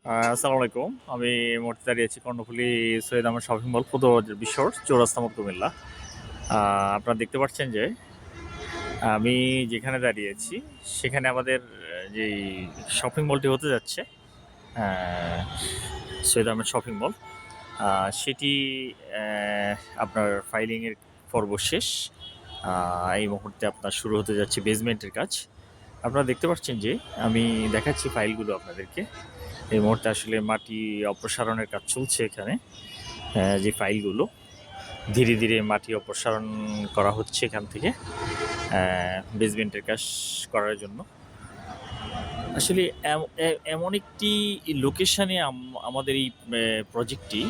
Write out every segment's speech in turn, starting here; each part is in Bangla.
আসসালামু আলাইকুম। আমি এই মুহূর্তে দাঁড়িয়ে আছি Karnaphuli Syed Ahmed shopping mall foot over বিশ্বর চৌরাস্তা মোড় কুমিল্লা। আপনারা দেখতে পাচ্ছেন যে আমি যেখানে দাঁড়িয়ে আছি সেখানে আমাদের যেই শপিং মলটি হতে যাচ্ছে আ সৈয়দ আহমেদ শপিং মল সেটি আপনার ফাইলিংয়ের পর্ব শেষ। এই মুহূর্তে আপনার শুরু হতে যাচ্ছে বেজমেন্টের কাজ। আপনারা দেখতে পাচ্ছেন যে আমি দেখাচ্ছি ফাইলগুলো আপনাদেরকে। এই মুহূর্তে আসলে মাটি অপসারণের কাজ চলছে এখানে। যে ফাইলগুলো ধীরে ধীরে মাটি অপসারণ করা হচ্ছে এখান থেকে বেসমেন্টের কাজ করার জন্য। আসলে এমন একটি লোকেশানে আমাদের এই প্রজেক্টটি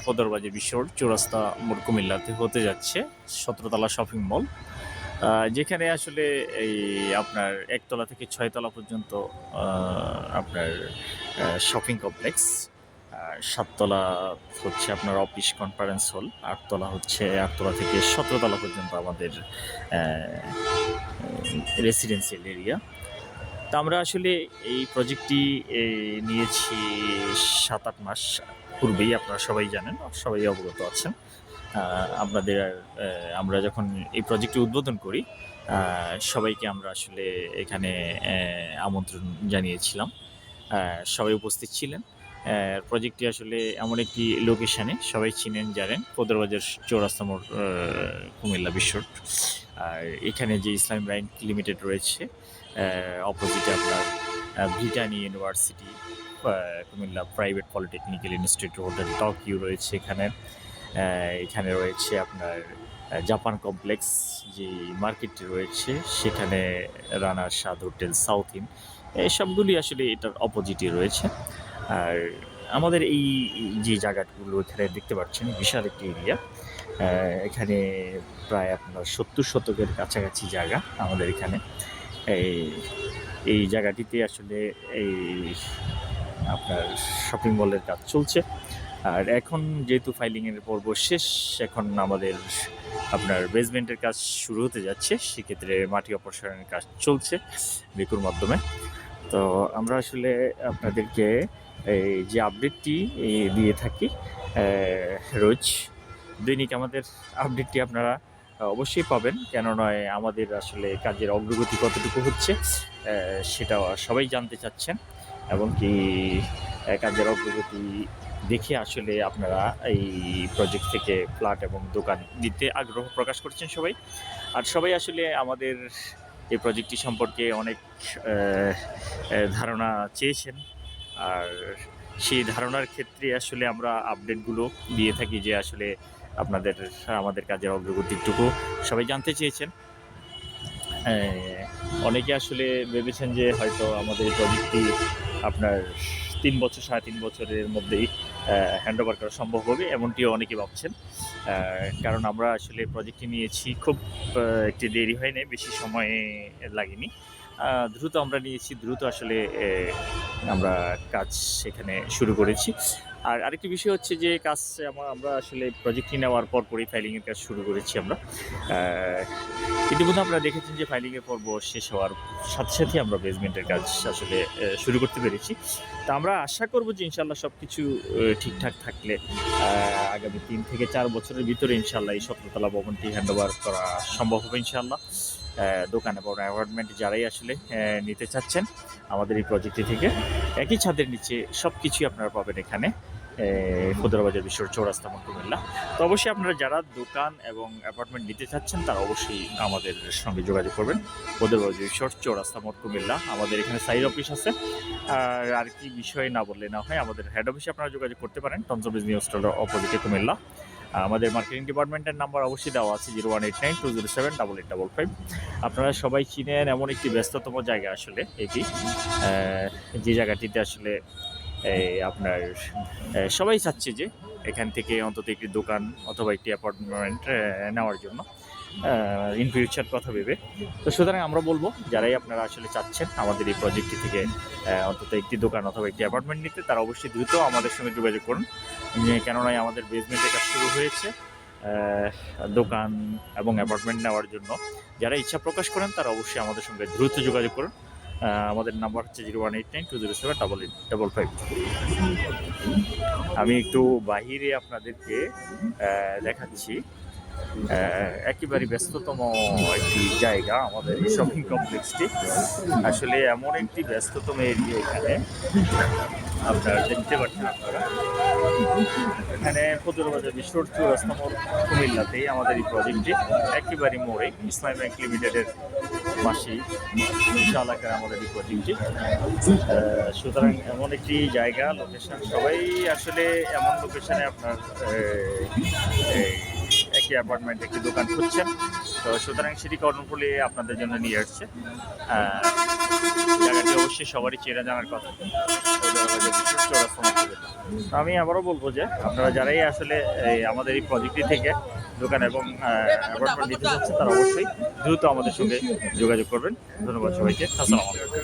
পদরবাজার বিশ্বর চৌরাস্তা মোড় কুমিল্লাতে হতে যাচ্ছে ১৭ তলা শপিং মল। যেখানে আসলে এই আপনার ১ তলা থেকে ৬ তলা পর্যন্ত আপনার শপিং কমপ্লেক্স। আর ৭ তলা হচ্ছে আপনার অফিস কনফারেন্স হল। ৮ তলা হচ্ছে ৮ তলা থেকে ১৭ তলা পর্যন্ত আমাদের রেসিডেন্সিয়াল এরিয়া। তো আমরা আসলে এই প্রজেক্টটি নিয়েছি ৭-৮ মাস পূর্বেই, আপনারা সবাই জানেন, সবাই অবগত আছেন। আমরা যখন এই প্রজেক্টটি উদ্বোধন করি সবাইকে আমরা আসলে এখানে আমন্ত্রণ জানিয়েছিলাম। সবাই উপস্থিত ছিলেন। প্রজেক্টটি আসলে এমন একটি লোকেশানে, সবাই চিনেন জানেন, পদরবাজার চৌরাস্তা মোড় কুমিল্লা বিশ্বর। আর এখানে যে ইসলামী ব্যাংক লিমিটেড রয়েছে অপোজিটে আপনার Britannia university, Comilla private polytechnical institute hotel টকিউ রয়েছে এখানে। এখানে রয়েছে আপনার জাপান কমপ্লেক্স যে মার্কেটটি রয়েছে সেখানে রানার স্বাদ হোটেল, সাউথ ইন, সবগুলি আসলে এটার অপোজিটে রয়েছে। আর আমাদের এই যে জায়গাগুলো এখানে দেখতে পাচ্ছেন বিশাল একটি এরিয়া। এখানে প্রায় আপনার ৭০ শতকের কাছাকাছি জায়গা আমাদের এখানে। এই জায়গাটিতে আসলে এই আপনার শপিং মলের কাজ চলছে। আর এখন যেহেতু ফাইলিংয়ের পর্ব শেষ, এখন আমাদের আপনার বেসমেন্টের কাজ শুরু হতে যাচ্ছে। সেক্ষেত্রে মাটি অপসারণের কাজ চলছে বেকুর মাধ্যমে। তো আমরা আসলে আপনাদেরকে এই যে আপডেটটি দিয়ে থাকি রোজ দৈনিক, আমাদের আপডেটটি আপনারা অবশ্যই পাবেন। কেন নয়, আমাদের আসলে কাজের অগ্রগতি কতটুকু হচ্ছে সেটা সবাই জানতে চাচ্ছেন, এবং কি কাজের অগ্রগতি দেখে আসলে আপনারা এই প্রজেক্ট থেকে ফ্ল্যাট এবং দোকান দিতে আগ্রহ প্রকাশ করছেন সবাই। আর সবাই আসলে আমাদের এই প্রজেক্টটি সম্পর্কে অনেক ধারণা চেয়েছেন। আর সেই ধারণার ক্ষেত্রে আসলে আমরা আপডেটগুলো দিয়ে থাকি যে আসলে আমাদের কাজের অগ্রগতিটুকু সবাই জানতে চেয়েছেন। অনেকে আসলে ভেবেছেন যে হয়তো আমাদের এই প্রজেক্টটি আপনার ৩ বছর ৩.৫ বছরের মধ্যেই হ্যান্ডওভার করা সম্ভব হবে, এমনটিও অনেকে ভাবছেন। কারণ আমরা আসলে প্রজেক্টটি নিয়েছি খুব একটি দেরি হয়নি, বেশি সময় লাগেনি। দ্রুত আমরা নিয়েছি, দ্রুত আসলে আমরা কাজ সেখানে শুরু করেছি। আর আরেকটি বিষয় হচ্ছে যে আমরা আসলে প্রজেক্টটি নেওয়ার পরপরই ফাইলিংয়ের কাজ শুরু করেছি আমরা। ইতিমধ্যে আপনারা দেখেছেন যে ফাইলিংয়ের পর্ব শেষ হওয়ার সাথে সাথেই আমরা বেসমেন্টের কাজ আসলে শুরু করতে পেরেছি। তা আমরা আশা করব যে ইনশাআল্লাহ সব কিছু ঠিকঠাক থাকলে আগামী ৩ থেকে ৪ বছরের ভিতরে ইনশাআল্লাহ এই ১৭ তলা ভবনটি হ্যান্ডওভার করা সম্ভব হবে ইনশাআল্লাহ। দোকান এবং অ্যাপার্টমেন্ট যারাই আসলে নিতে চাচ্ছেন আমাদের এই প্রজেক্টটি থেকে, একই ছাদের নিচে সব কিছুই আপনারা পাবেন এখানে পদরবাজার বিশ্বর চৌরাস্তা মোড় কুমিল্লা। তো অবশ্যই আপনারা যারা দোকান এবং অ্যাপার্টমেন্ট নিতে চাচ্ছেন তারা অবশ্যই আমাদের সঙ্গে যোগাযোগ করবেন। পদরবাজার বিশ্বর চৌরাস্তা মোড় কুমিল্লা আমাদের এখানে সাইড অফিস আছে। আর কি বিষয় না বললে না হয়, আমাদের হেড অফিসে আপনারা যোগাযোগ করতে পারেন টনসবিজ নিউজ স্টলের অপোজিটে কুমিল্লা। আমাদের মার্কেটিং ডিপার্টমেন্টের নাম্বার অবশ্যই দেওয়া আছে 01892078855। আপনারা সবাই চিনেন, এমন একটি ব্যস্ততম জায়গা আসলে এটি, যে জায়গাটিতে আসলে আপনার সবাই চাচ্ছে যে এখান থেকে অন্তত একটি দোকান অথবা একটি অ্যাপার্টমেন্ট নেওয়ার জন্য ইন ফিউচার কথা ভেবে। তো সুতরাং আমরা বলবো যারাই আপনারা আসলে চাচ্ছেন আমাদের এই প্রজেক্টটি থেকে অন্তত একটি দোকান অথবা একটি অ্যাপার্টমেন্ট নিতে, তারা অবশ্যই দ্রুত আমাদের সঙ্গে যোগাযোগ করুন। কেননা আমাদের বেসমেন্টের কাজ শুরু হয়েছে। দোকান এবং অ্যাপার্টমেন্ট নেওয়ার জন্য যারা ইচ্ছা প্রকাশ করেন তারা অবশ্যই আমাদের সঙ্গে দ্রুত যোগাযোগ করুন। আমাদের নাম্বার হচ্ছে 01892078855। আমি একটু বাহিরে আপনাদেরকে দেখাচ্ছি। একেবারে ব্যস্ততম একটি জায়গা আমাদের এই শপিং কমপ্লেক্সটি। আসলে এমন একটি ব্যস্ততম এরিয়া এখানে, আপনারা দেখতে পাচ্ছেন আপনারা। এখানে ফজলবাজার বিশ্বর চৌরাস্তা মোড় কুমিল্লাতেই আমাদের এই প্রজেক্টটি, একেবারে মোড়ে ইসলামী ব্যাংক লিমিটেডের পাশেই বিশাল আকারে আমাদের এই প্রজেক্টটি। সুতরাং এমন একটি জায়গা, লোকেশন, সবাই আসলে এমন লোকেশনে আপনার একই অ্যাপার্টমেন্ট একটি দোকান খুঁজছেন। তো সুতরাং সেটি কর্ণফুলী আপনাদের জন্য নিয়ে আসছে। জায়গাটি অবশ্যই সবারই চেনা জানার কথা। তো আমি আবারও বলবো যে আপনারা যারাই আসলে আমাদের এই প্রজেক্টটি থেকে দোকান এবং অ্যাপার্টমেন্ট নিতে চাচ্ছেন, তারা অবশ্যই দ্রুত আমাদের সঙ্গে যোগাযোগ করবেন। ধন্যবাদ সবাইকে। আসসালামু আলাইকুম।